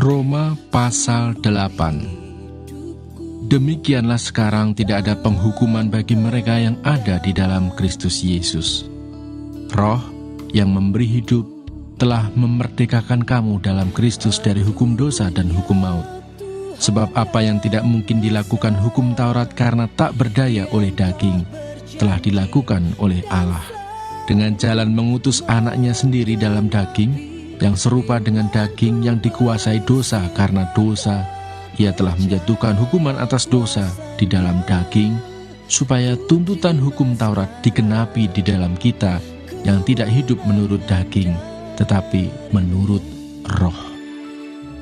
Roma pasal 8. Demikianlah sekarang tidak ada penghukuman bagi mereka yang ada di dalam Kristus Yesus. Roh yang memberi hidup telah memerdekakan kamu dalam Kristus dari hukum dosa dan hukum maut. Sebab apa yang tidak mungkin dilakukan hukum Taurat karena tak berdaya oleh daging, telah dilakukan oleh Allah. Dengan jalan mengutus anaknya sendiri dalam daging, yang serupa dengan daging yang dikuasai dosa karena dosa, ia telah menjatuhkan hukuman atas dosa di dalam daging, supaya tuntutan hukum Taurat digenapi di dalam kita yang tidak hidup menurut daging, tetapi menurut roh.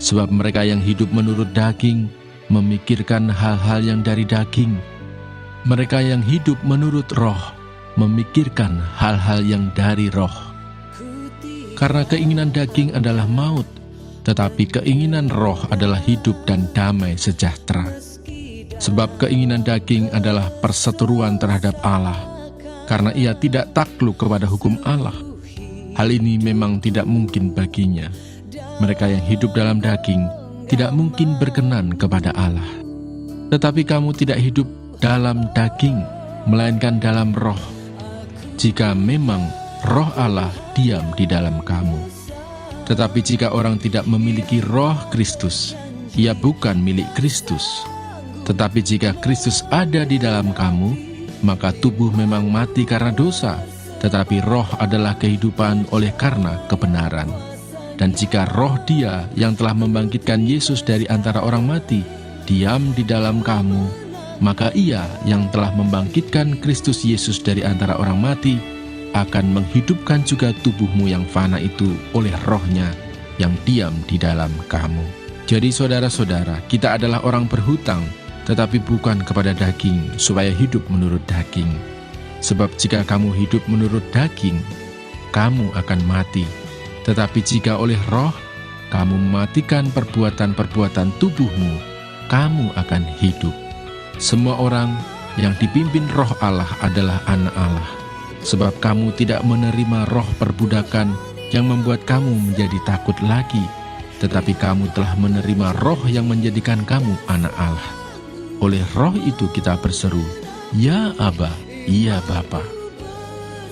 Sebab mereka yang hidup menurut daging memikirkan hal-hal yang dari daging. Mereka yang hidup menurut roh memikirkan hal-hal yang dari roh. Karena keinginan daging adalah maut, tetapi keinginan roh adalah hidup dan damai sejahtera. Sebab keinginan daging adalah perseteruan terhadap Allah, karena ia tidak takluk kepada hukum Allah. Hal ini memang tidak mungkin baginya. Mereka yang hidup dalam daging tidak mungkin berkenan kepada Allah. Tetapi kamu tidak hidup dalam daging, melainkan dalam roh. Jika memang roh Allah diam di dalam kamu. Tetapi jika orang tidak memiliki roh Kristus, ia bukan milik Kristus. Tetapi jika Kristus ada di dalam kamu, maka tubuh memang mati karena dosa, tetapi roh adalah kehidupan oleh karena kebenaran. Dan jika roh Dia yang telah membangkitkan Yesus dari antara orang mati diam di dalam kamu, maka Ia yang telah membangkitkan Kristus Yesus dari antara orang mati akan menghidupkan juga tubuhmu yang fana itu oleh roh-Nya yang diam di dalam kamu. Jadi saudara-saudara, kita adalah orang berhutang, tetapi bukan kepada daging, supaya hidup menurut daging. Sebab jika kamu hidup menurut daging, kamu akan mati. Tetapi jika oleh roh, kamu mematikan perbuatan-perbuatan tubuhmu, kamu akan hidup. Semua orang yang dipimpin roh Allah adalah anak Allah. Sebab kamu tidak menerima roh perbudakan yang membuat kamu menjadi takut lagi, tetapi kamu telah menerima roh yang menjadikan kamu anak Allah. Oleh roh itu kita berseru, "Ya Aba, ya Bapa."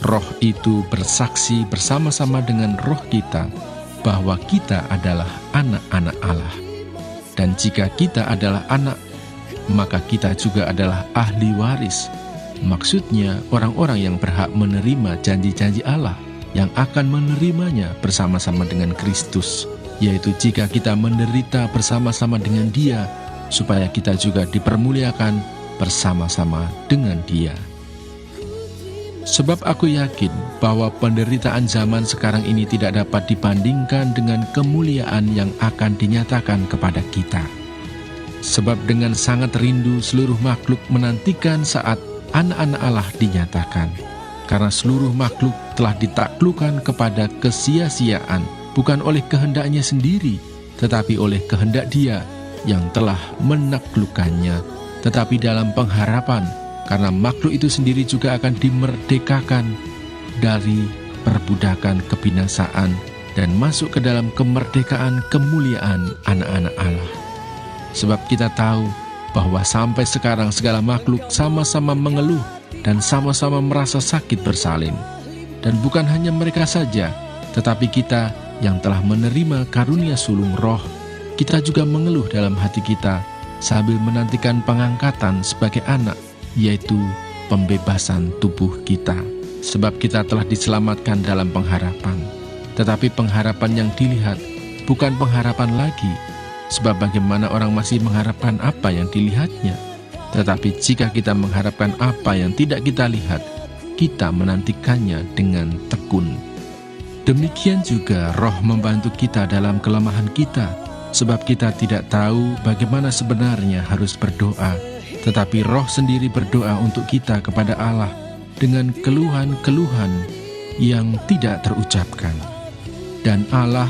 Roh itu bersaksi bersama-sama dengan roh kita bahwa kita adalah anak-anak Allah. Dan jika kita adalah anak, maka kita juga adalah ahli waris. Maksudnya orang-orang yang berhak menerima janji-janji Allah yang akan menerimanya bersama-sama dengan Kristus, yaitu jika kita menderita bersama-sama dengan Dia, supaya kita juga dipermuliakan bersama-sama dengan Dia. Sebab aku yakin bahwa penderitaan zaman sekarang ini tidak dapat dibandingkan dengan kemuliaan yang akan dinyatakan kepada kita. Sebab dengan sangat rindu seluruh makhluk menantikan saat anak-anak Allah dinyatakan. Karena seluruh makhluk telah ditaklukkan kepada kesia-siaan, bukan oleh kehendaknya sendiri, tetapi oleh kehendak Dia yang telah menaklukkannya, tetapi dalam pengharapan, karena makhluk itu sendiri juga akan dimerdekakan dari perbudakan kebinasaan dan masuk ke dalam kemerdekaan kemuliaan anak-anak Allah. Sebab kita tahu bahwa sampai sekarang segala makhluk sama-sama mengeluh dan sama-sama merasa sakit bersalin. Dan bukan hanya mereka saja, tetapi kita yang telah menerima karunia sulung roh, kita juga mengeluh dalam hati kita sambil menantikan pengangkatan sebagai anak, yaitu pembebasan tubuh kita. Sebab kita telah diselamatkan dalam pengharapan. Tetapi pengharapan yang dilihat bukan pengharapan lagi. Sebab bagaimana orang masih mengharapkan apa yang dilihatnya? Tetapi jika kita mengharapkan apa yang tidak kita lihat, kita menantikannya dengan tekun. Demikian juga roh membantu kita dalam kelemahan kita. Sebab kita tidak tahu bagaimana sebenarnya harus berdoa, tetapi roh sendiri berdoa untuk kita kepada Allah dengan keluhan-keluhan yang tidak terucapkan. Dan Allah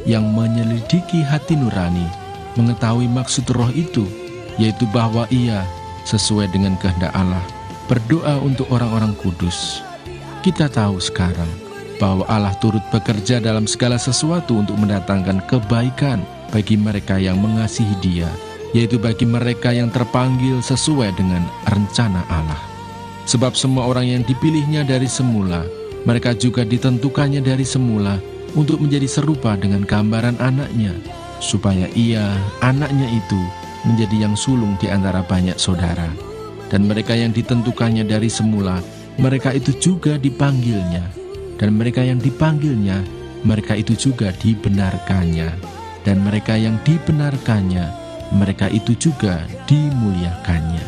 yang menyelidiki hati nurani mengetahui maksud roh itu, yaitu bahwa Ia sesuai dengan kehendak Allah berdoa untuk orang-orang kudus. Kita tahu sekarang bahwa Allah turut bekerja dalam segala sesuatu untuk mendatangkan kebaikan bagi mereka yang mengasihi Dia, yaitu bagi mereka yang terpanggil sesuai dengan rencana Allah. Sebab semua orang yang dipilihnya dari semula, mereka juga ditentukannya dari semula untuk menjadi serupa dengan gambaran anaknya, supaya ia, anaknya itu, menjadi yang sulung di antara banyak saudara. Dan mereka yang ditentukannya dari semula, mereka itu juga dipanggilnya. Dan mereka yang dipanggilnya, mereka itu juga dibenarkannya. Dan mereka yang dibenarkannya, mereka itu juga dimuliakannya.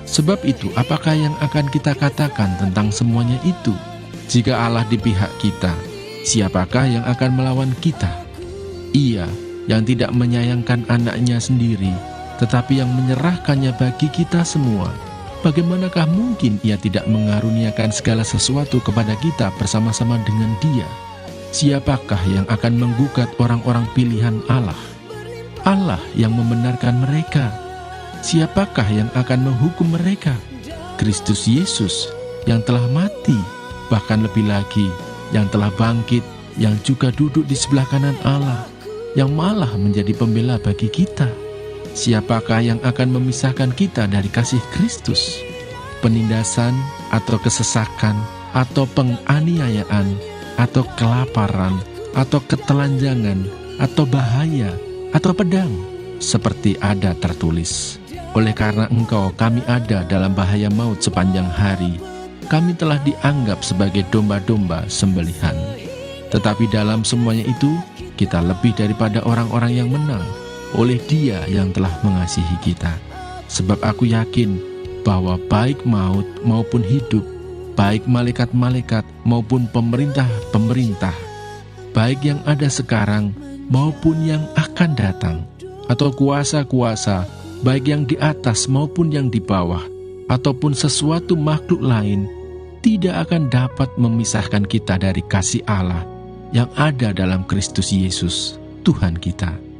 Sebab itu, apakah yang akan kita katakan tentang semuanya itu? Jika Allah di pihak kita, siapakah yang akan melawan kita? Ia yang tidak menyayangkan anaknya sendiri, tetapi yang menyerahkannya bagi kita semua, bagaimanakah mungkin Ia tidak mengaruniakan segala sesuatu kepada kita bersama-sama dengan Dia? Siapakah yang akan menggugat orang-orang pilihan Allah? Allah yang membenarkan mereka. Siapakah yang akan menghukum mereka? Kristus Yesus yang telah mati, bahkan lebih lagi yang telah bangkit, yang juga duduk di sebelah kanan Allah, yang malah menjadi pembela bagi kita. Siapakah yang akan memisahkan kita dari kasih Kristus? Penindasan atau kesesakan atau penganiayaan atau kelaparan atau ketelanjangan atau bahaya atau pedang, seperti ada tertulis, oleh karena Engkau kami ada dalam bahaya maut sepanjang hari. Kami telah dianggap sebagai domba-domba sembelihan. Tetapi dalam semuanya itu, kita lebih daripada orang-orang yang menang, oleh Dia yang telah mengasihi kita. Sebab aku yakin bahwa baik maut maupun hidup, baik malaikat-malaikat maupun pemerintah-pemerintah, baik yang ada sekarang maupun yang akan datang, atau kuasa-kuasa, baik yang di atas maupun yang di bawah, ataupun sesuatu makhluk lain, tidak akan dapat memisahkan kita dari kasih Allah yang ada dalam Kristus Yesus, Tuhan kita.